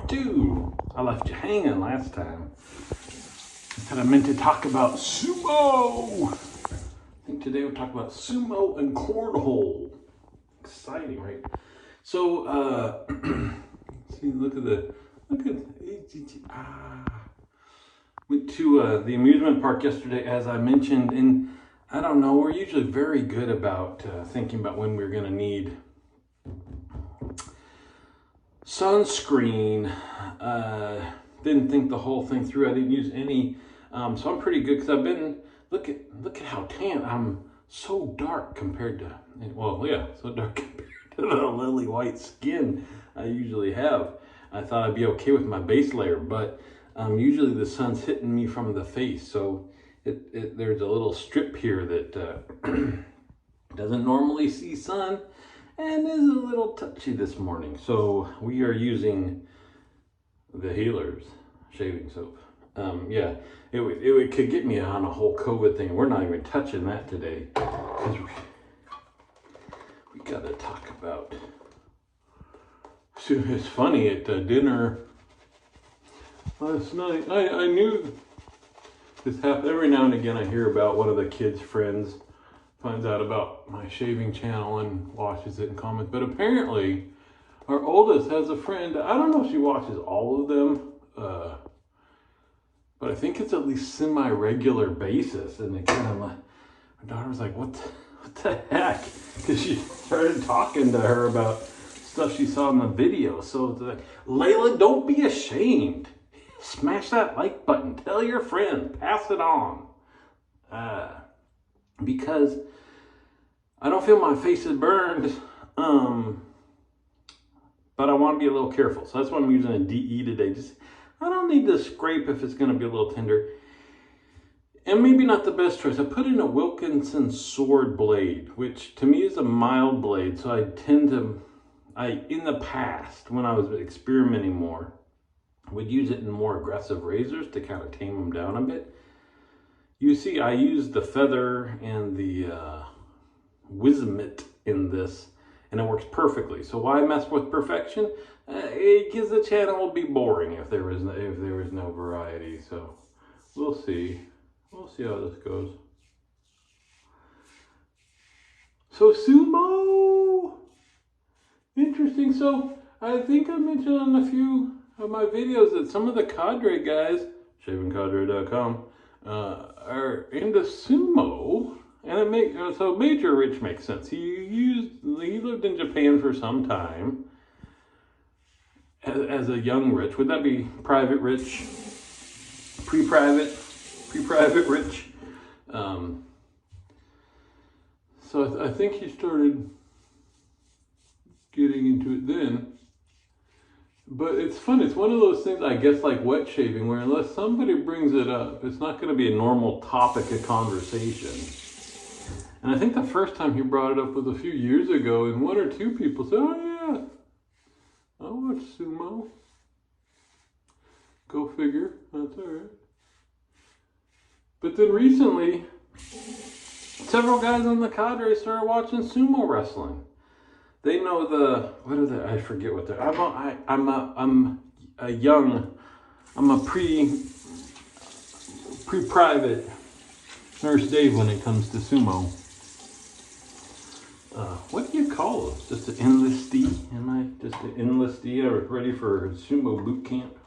2. I left you hanging last time. I said I meant to talk about sumo. I think today we'll talk about sumo and cornhole. Exciting, right? So, see, look at went to the amusement park yesterday, as I mentioned, and I don't know, we're usually very good about thinking about when we're gonna need sunscreen. Didn't think the whole thing through. I didn't use any, so I'm pretty good because I've been, look at how tan. I'm so dark compared to, well, yeah, so dark compared to the lily white skin I usually have. I thought I'd be okay with my base layer, but usually the sun's hitting me from the face, so there's a little strip here that doesn't normally see sun and is a little touchy this morning. So we are using the Healers shaving soap. Yeah, it could get me on a whole COVID thing. We're not even touching that today because we got to talk about. So it's funny, at dinner last night, I knew this happened. Every now and again I hear about one of the kids' friends finds out about my shaving channel and watches it and comments. But apparently our oldest has a friend. I don't know if she watches all of them, but I think it's at least semi-regular basis. And again, my daughter was like, what the heck? Because she started talking to her about stuff she saw in the video. So it's like, Layla, don't be ashamed. Smash that like button. Tell your friends. Pass it on. Because I don't feel my face is burned. But I want to be a little careful. So that's why I'm using a DE today. I don't need to scrape if it's going to be a little tender. And maybe not the best choice. I put in a Wilkinson sword blade, which to me is a mild blade. So I tend to, in the past, when I was experimenting more, would use it in more aggressive razors to kind of tame them down a bit. You see, I use the feather and the Wismit in this, and it works perfectly. So why mess with perfection? Because the channel will be boring if there was no variety. So we'll see. We'll see how this goes. So sumo, interesting. So I think I mentioned on a few of my videos that some of the cadre guys, shavingcadre.com, are into sumo. And it makes, so Major Rich makes sense. He lived in Japan for some time as a young Rich. Would that be private Rich? Pre-private Rich? So I think he started getting into it then. But it's fun. It's one of those things, I guess, like wet shaving, where unless somebody brings it up, it's not going to be a normal topic of conversation. And I think the first time he brought it up was a few years ago, and 1 or 2 people said, oh yeah, I watch sumo. Go figure, that's all right. But then recently, several guys on the cadre started watching sumo wrestling. They know I forget what they're, I'm a pre-private Nurse Dave when it comes to sumo. What do you call those? Just an enlistee? Am I just an enlistee ready for sumo boot camp?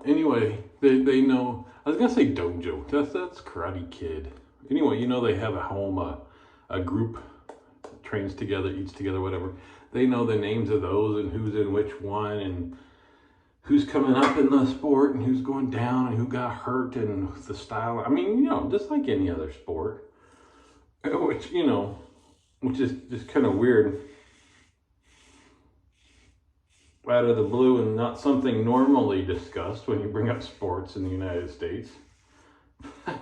Anyway, they know. I was gonna say dojo. That's Karate Kid. Anyway, you know they have at home a group trains together, eats together, whatever. They know the names of those and who's in which one and who's coming up in the sport and who's going down and who got hurt and the style. I mean, just like any other sport. Which is just kind of weird. Out of the blue and not something normally discussed when you bring up sports in the United States.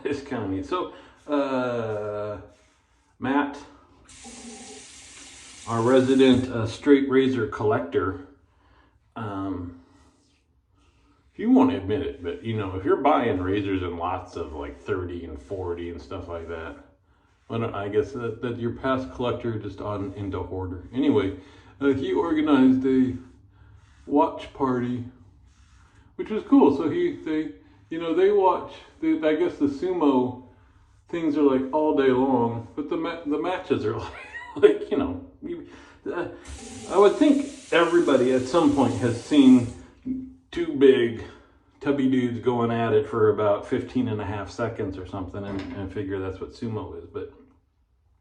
It's kind of neat. So, Matt, our resident straight razor collector, you won't admit it, but if you're buying razors in lots of like 30 and 40 and stuff like that, well, I guess that your past collector just on into hoarder. Anyway, he organized watch party, which was cool. So they watch. I guess the sumo things are like all day long, but the matches are like I would think everybody at some point has seen two big tubby dudes going at it for about 15.5 seconds or something and figure that's what sumo is. But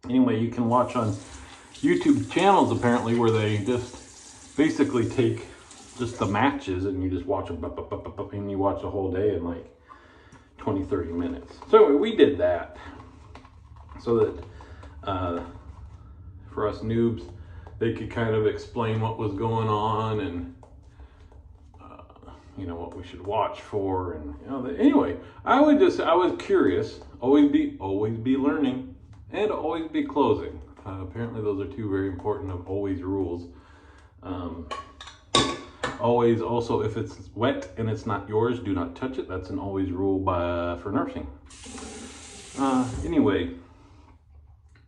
anyway, you can watch on YouTube channels apparently where they just basically take just the matches and you just watch them and you watch the whole day in like 20-30 minutes. So anyway, we did that so that for us noobs, they could kind of explain what was going on and what we should watch for, and anyway, I was curious. Always be learning, and always be closing. Apparently, those are two very important of always rules. Always also, if it's wet and it's not yours, do not touch it. That's an always rule for nursing. Anyway,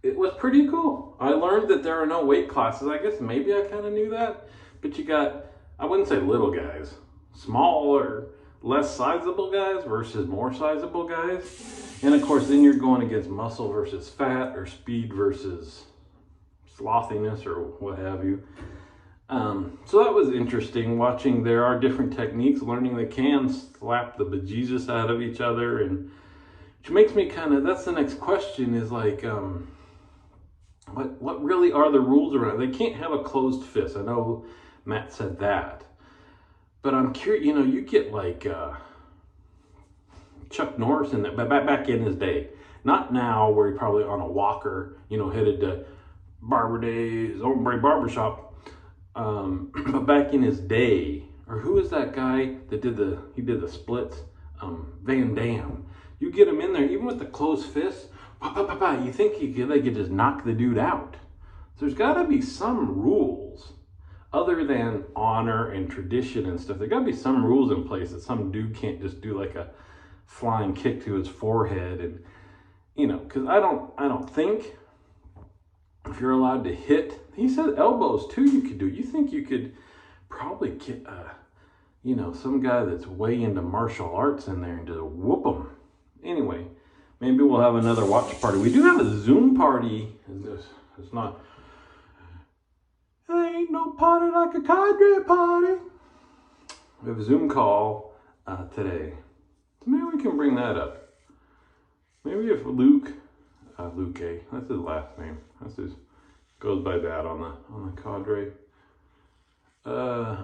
it was pretty cool. I learned that there are no weight classes. I guess maybe I kind of knew that, but you got, I wouldn't say little guys, smaller, less sizable guys versus more sizable guys. And of course, then you're going against muscle versus fat, or speed versus slothiness, or what have you. So that was interesting watching. There are different techniques, learning they can slap the bejesus out of each other, and which makes me that's the next question is like, what really are the rules around it? They can't have a closed fist. I know Matt said that. But I'm curious, you get like Chuck Norris in that, back in his day. Not now, where he's probably on a walker, headed to Barber Days, Hombre Barbershop. But back in his day, or who is that guy that did the splits? Van Damme. You get him in there, even with the closed fist, you think they could just knock the dude out. So there's got to be some rules. Other than honor and tradition and stuff, there got to be some rules in place that some dude can't just do like a flying kick to his forehead, and because I don't think if you're allowed to hit. He said elbows too. You could do. You think you could probably get some guy that's way into martial arts in there and just whoop him. Anyway, maybe we'll have another watch party. We do have a Zoom party. It's not. There ain't no party like a cadre party. We have a Zoom call today. So maybe we can bring that up. Maybe if Luke A, that's his last name. Goes by that on the cadre. I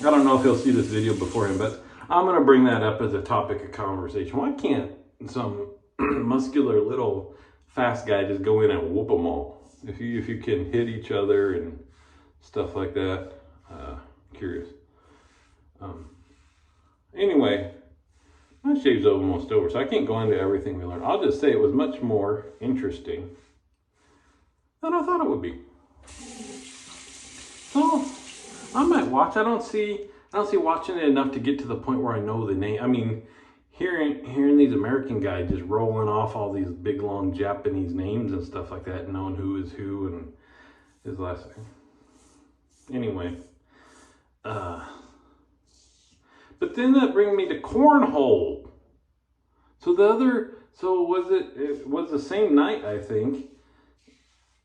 don't know if he'll see this video before him, but I'm gonna bring that up as a topic of conversation. Why can't some muscular little fast guy just go in and whoop them all? If you can hit each other and stuff like that, curious. Anyway, my shave's almost over, so I can't go into everything we learned. I'll just say it was much more interesting than I thought it would be. So I might watch. I don't see watching it enough to get to the point where I know the name. I mean, hearing these American guys just rolling off all these big long Japanese names and stuff like that, knowing who is who and his last name. Anyway, but then that brings me to cornhole. So it was the same night, I think.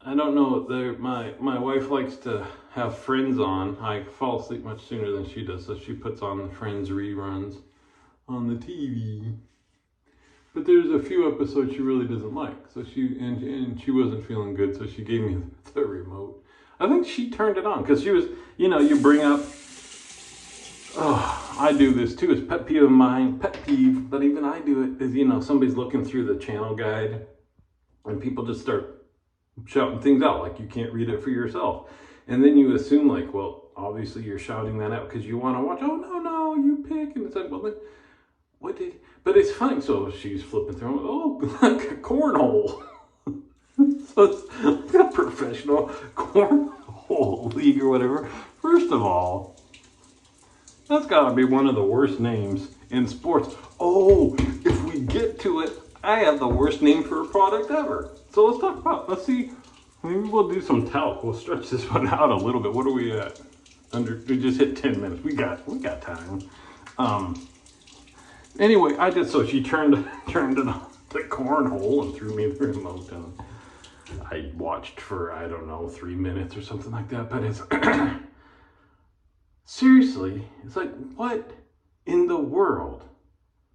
I don't know. My wife likes to have Friends on. I fall asleep much sooner than she does, so she puts on the Friends reruns on the TV. But there's a few episodes she really doesn't like. So she wasn't feeling good, so she gave me the remote. I think she turned it on because she was, you bring up, I do this too. It's pet peeve of mine, but even I do it is, somebody's looking through the channel guide and people just start shouting things out like you can't read it for yourself. And then you assume like, well, obviously you're shouting that out because you want to watch. Oh, no, you pick. And it's like, well, then, but it's funny. So she's flipping through, like a cornhole. So it's like a professional cornhole league or whatever. First of all, that's got to be one of the worst names in sports. Oh, if we get to it, I have the worst name for a product ever. So let's see. Maybe we'll do some talc. We'll stretch this one out a little bit. What are we at? We just hit 10 minutes. We got time. Anyway, so she turned it on the cornhole and threw me the remote down. I watched for, I don't know, 3 minutes or something like that. But it's seriously, it's like, what in the world?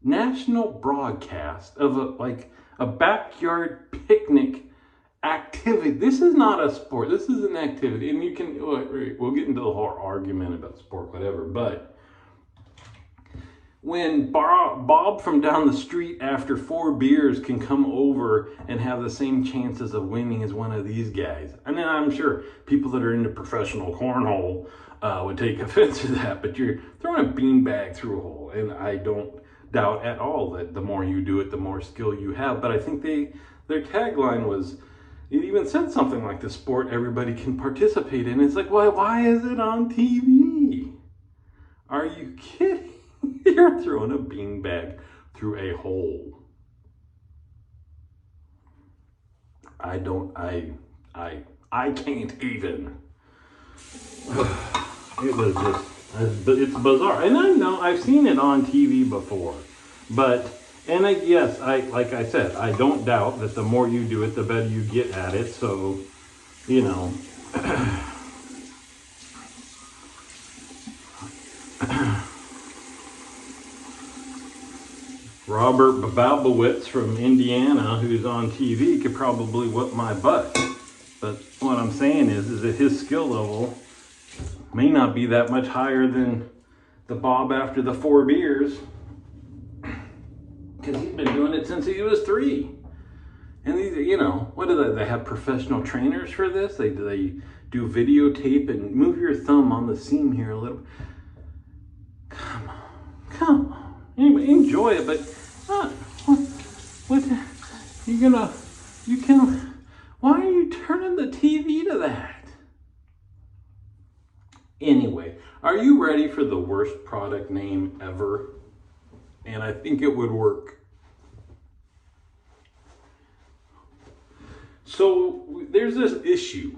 National broadcast of a backyard picnic activity. This is not a sport. This is an activity. And you can, we'll get into the whole argument about sport, whatever. But when Bob from down the street after 4 beers can come over and have the same chances of winning as one of these guys. And then I'm sure people that are into professional cornhole would take offense to that, but you're throwing a beanbag through a hole. And I don't doubt at all that the more you do it, the more skill you have. But I think their tagline was, it even said something like the sport everybody can participate in. It's like, why is it on TV? Are you kidding? You're throwing a beanbag through a hole. I can't even. It was just, it's bizarre. And I know I've seen it on TV before, but, yes, like I said, I don't doubt that the more you do it, the better you get at it. So, you know, Robert Babowitz from Indiana, who's on TV, could probably whip my butt. But what I'm saying is that his skill level may not be that much higher than the Bob after the 4 beers. Because he's been doing it since he was 3. And these, what do they have professional trainers for this? They do videotape and move your thumb on the seam here a little. Come on. Anyway, enjoy it, but why are you turning the TV to that? Anyway, are you ready for the worst product name ever? And I think it would work. So there's this issue.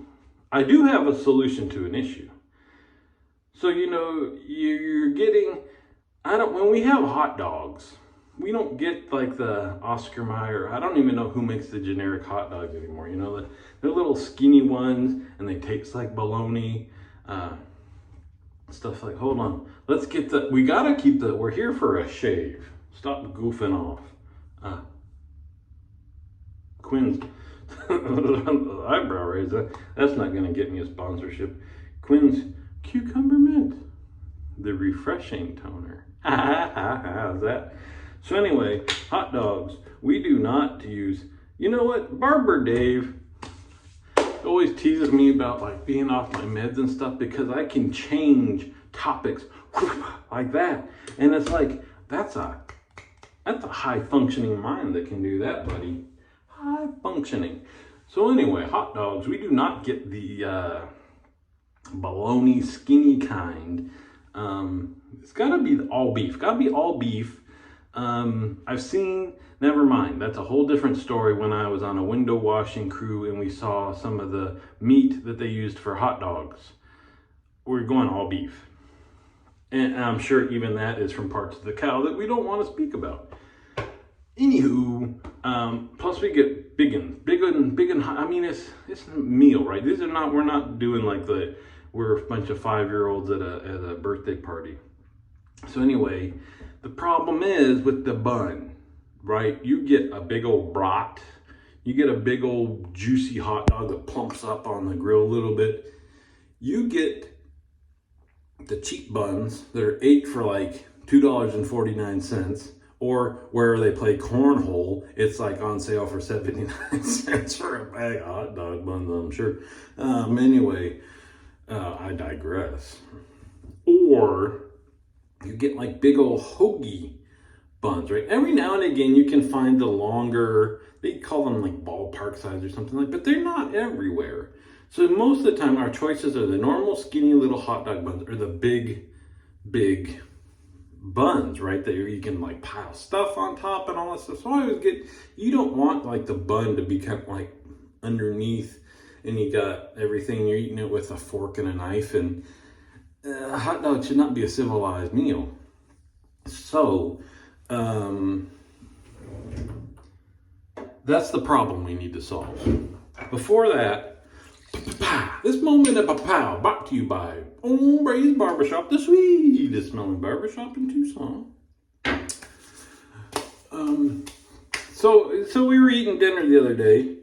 I do have a solution to an issue. So, you're getting, when we have hot dogs, we don't get like the Oscar Mayer. I don't even know who makes the generic hot dogs anymore. They're little skinny ones and they taste like bologna. Stuff like, hold on. Let's get we gotta keep we're here for a shave. Stop goofing off. Quinn's eyebrow raise. That's not gonna get me a sponsorship. Quinn's Cucumber Mint, the refreshing toner. How's that? So anyway, hot dogs. We do not use, you know what? Barber Dave always teases me about being off my meds and stuff because I can change topics like that. And it's like, that's a high functioning mind that can do that, buddy. High functioning. So anyway, hot dogs, we do not get the bologna skinny kind. It's gotta be all beef. I've seen, never mind, that's a whole different story. When I was on a window washing crew and we saw some of the meat that they used for hot dogs, we're going all beef. And I'm sure even that is from parts of the cow that we don't want to speak about. Anywho, plus we get big and hot. I mean, it's a meal, right? We're not doing we're a bunch of 5-year-olds at a birthday party. So anyway, the problem is with the bun, right? You get a big old brat. You get a big old juicy hot dog that plumps up on the grill a little bit. You get the cheap buns that are 8 for $2.49, or where they play cornhole, it's on sale for 79 cents for a bag of hot dog buns, I'm sure. Anyway, I digress. Or you get big old hoagie buns, right? Every now and again you can find the longer, they call them ballpark size or something but they're not everywhere. So most of the time our choices are the normal skinny little hot dog buns or the big buns, right? That you can pile stuff on top and all that stuff. So I always you don't want the bun to be kind of underneath and you got everything, you're eating it with a fork and a knife, and a hot dog should not be a civilized meal. So, that's the problem we need to solve. Before that, this moment of pow brought to you by Hombre's Barbershop, the sweetest smelling barbershop in Tucson. So we were eating dinner the other day.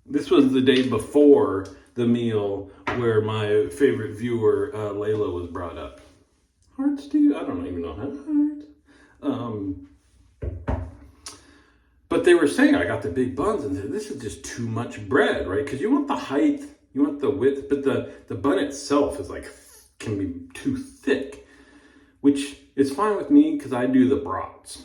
This was the day before the meal where my favorite viewer, Layla, was brought up. Hearts to you? I don't even know how hearts. But they were saying I got the big buns, and this is just too much bread, right? Because you want the height, you want the width, but the bun itself is like, can be too thick, which is fine with me because I do the brats.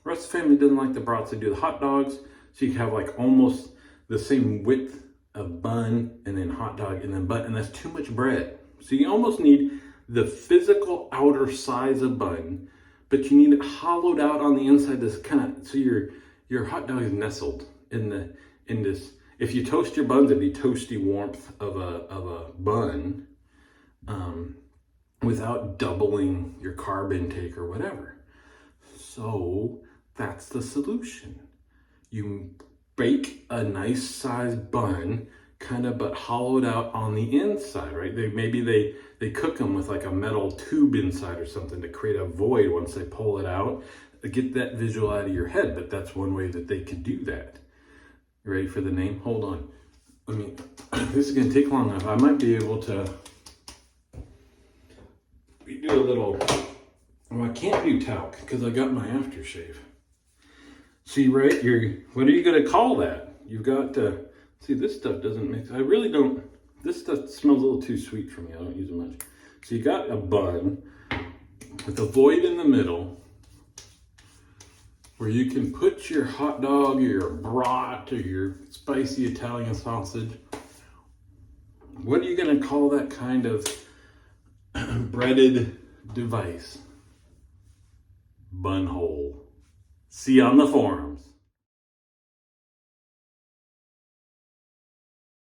The rest of the family doesn't like the brats. They do the hot dogs, so you can have like almost the same width of bun and then hot dog and then bun, and that's too much bread. So you almost need the physical outer size of bun, but you need it hollowed out on the inside. This kind of, so your hot dog is nestled in this. If you toast your buns, it'd be toasty warmth of a bun, without doubling your carb intake or whatever. So that's the solution. You bake a nice sized bun, kind of, but hollowed out on the inside, right? Maybe they cook them with like a metal tube inside or something to create a void once they pull it out. Get that visual out of your head, but that's one way that they can do that. You ready for the name? Hold on. This is gonna take long enough. I might be able to do a little, well, I can't do talc because I got my aftershave. See, right, what are you gonna call that? You've got to, see, this stuff doesn't mix. I really don't, this stuff smells a little too sweet for me. I don't use it much. So you got a bun with a void in the middle where you can put your hot dog or your brat or your spicy Italian sausage. What are you gonna call that kind of breaded device? Bun hole. See you on the forums.